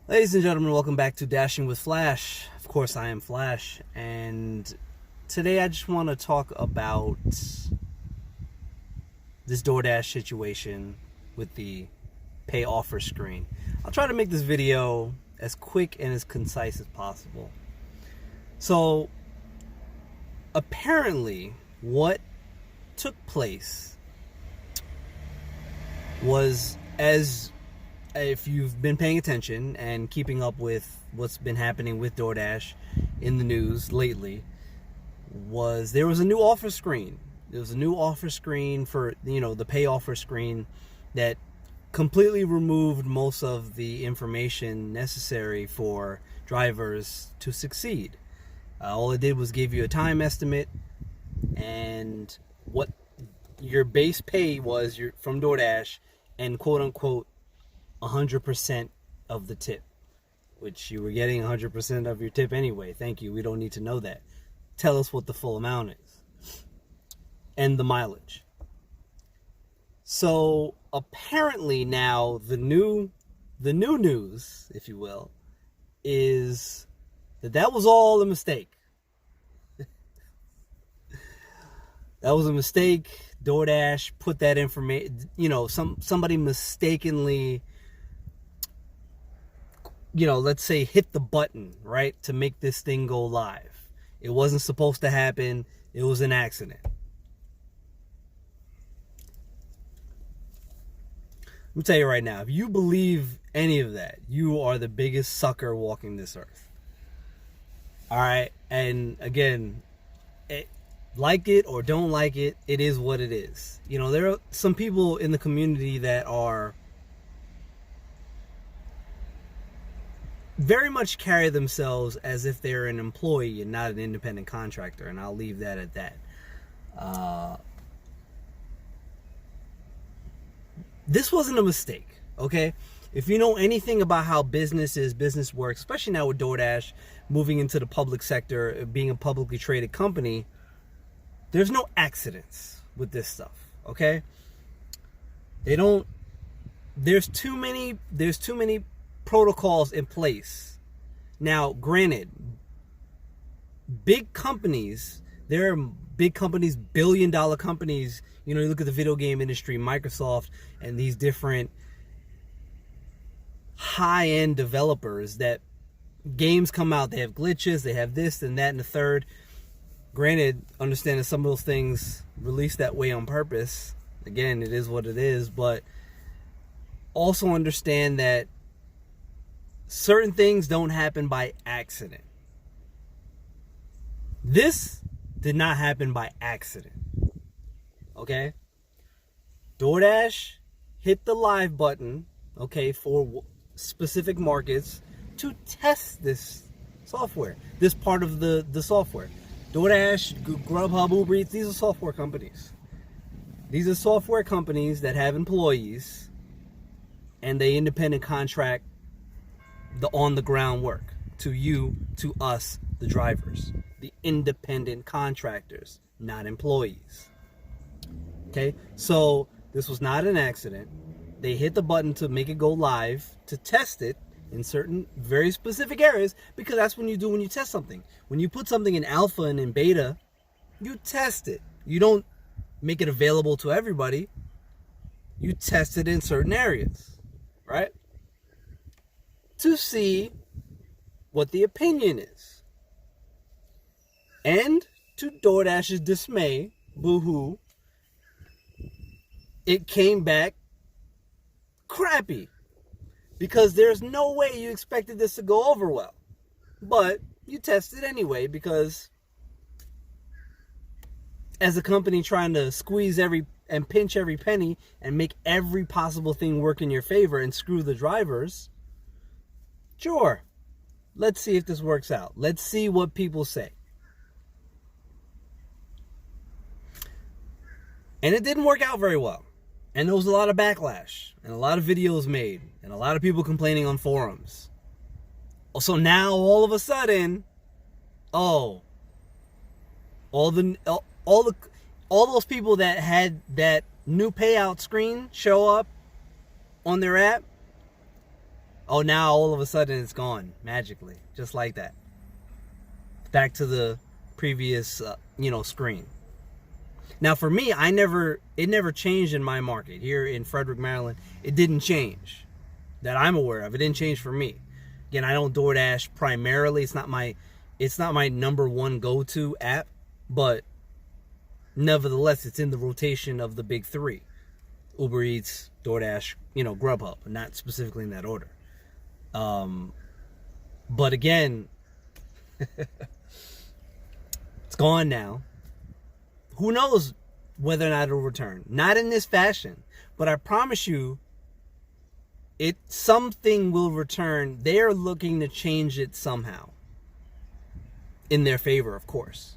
Ladies and gentlemen, welcome back to Dashing with Flash. Of course, I am Flash, and today I just want to talk about this Doordash situation with the pay offer screen. I'll try to make this video as quick and as concise as possible. So, apparently, what took place was, as if you've been paying attention and keeping up with what's been happening with Doordash in the news lately, there was a new offer screen. There was a new offer screen for, the pay offer screen that completely removed most of the information necessary for drivers to succeed. All it did was give you a time estimate and what your base pay was from Doordash and quote unquote 100% of the tip, which you were getting 100% of your tip anyway. Thank you. We don't need to know that. Tell us what the full amount is and the mileage. So apparently now the new news, if you will, is that was all a mistake. That was a mistake. Doordash put that information, somebody mistakenly, let's say hit the button, right, to make this thing go live. It wasn't supposed to happen. It was an accident. Let me tell you right now, if you believe any of that, you are the biggest sucker walking this earth. All right? And again, like it or don't like it, it is what it is. There are some people in the community that are very much carry themselves as if they're an employee and not an independent contractor, and I'll leave that at that. This wasn't a mistake, okay? If you know anything about how business works, especially now with Doordash moving into the public sector, being a publicly traded company, there's no accidents with this stuff, okay? There's too many protocols in place. Now, granted, big companies, there are big companies, billion-dollar companies. You look at the video game industry, Microsoft, and these different high-end developers that games come out, they have glitches, they have this and that and the third. Granted, understand that some of those things released that way on purpose. Again, it is what it is, but also understand that certain things don't happen by accident. This did not happen by accident. Okay? Doordash hit the live button, okay, for specific markets to test this software, this part of the software. Doordash, Grubhub, Uber Eats, these are software companies. These are software companies that have employees and they independent contract the on-the-ground work to you, to us, the drivers, the independent contractors, not employees. Okay, so this was not an accident. They hit the button to make it go live, to test it in certain very specific areas, because that's when you test something. When you put something in alpha and in beta, you test it. You don't make it available to everybody. You test it in certain areas, right? To see what the opinion is. And to Doordash's dismay, boo-hoo, it came back crappy. Because there's no way you expected this to go over well. But you tested anyway, because as a company trying to squeeze and pinch every penny and make every possible thing work in your favor and screw the drivers, sure, let's see if this works out. Let's see what people say. And it didn't work out very well. And there was a lot of backlash and a lot of videos made and a lot of people complaining on forums. So now all of a sudden, all those people that had that new payout screen show up on their app, Oh, now all of a sudden it's gone magically, just like that. Back to the previous, screen. Now for me, it never changed in my market here in Frederick, Maryland. It didn't change that I'm aware of. It didn't change for me. Again, I don't DoorDash primarily. It's not my number one go-to app, but nevertheless, it's in the rotation of the big three: Uber Eats, DoorDash, Grubhub, not specifically in that order. But again, it's gone now. Who knows whether or not it'll return? Not in this fashion, but I promise you, something will return. They are looking to change it somehow, in their favor, of course.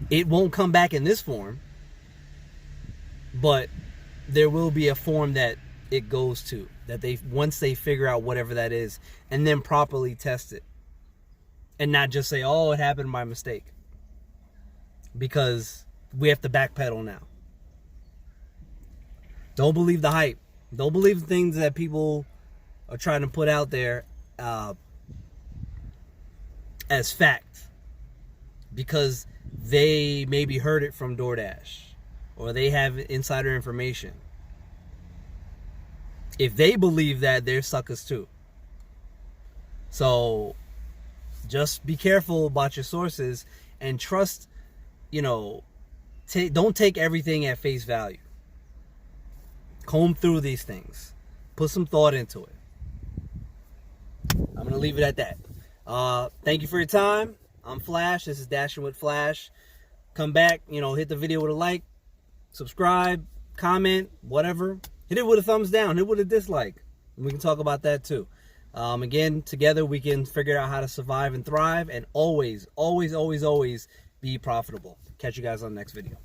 It won't come back in this form, but there will be a form that it goes to, that once they figure out whatever that is, and then properly test it, and not just say, oh, it happened by mistake, because we have to backpedal now. Don't believe the hype. Don't believe the things that people are trying to put out there as fact, because they maybe heard it from DoorDash or they have insider information. If they believe that, they're suckers too. So just be careful about your sources and trust, don't take everything at face value. Comb through these things. Put some thought into it. I'm going to leave it at that. Thank you for your time. I'm Flash. This is Dashing with Flash. Come back, hit the video with a like, subscribe, comment, whatever. Hit it with a thumbs down. Hit it with a dislike. And we can talk about that too. Again, together we can figure out how to survive and thrive, and always, always, always, always be profitable. Catch you guys on the next video.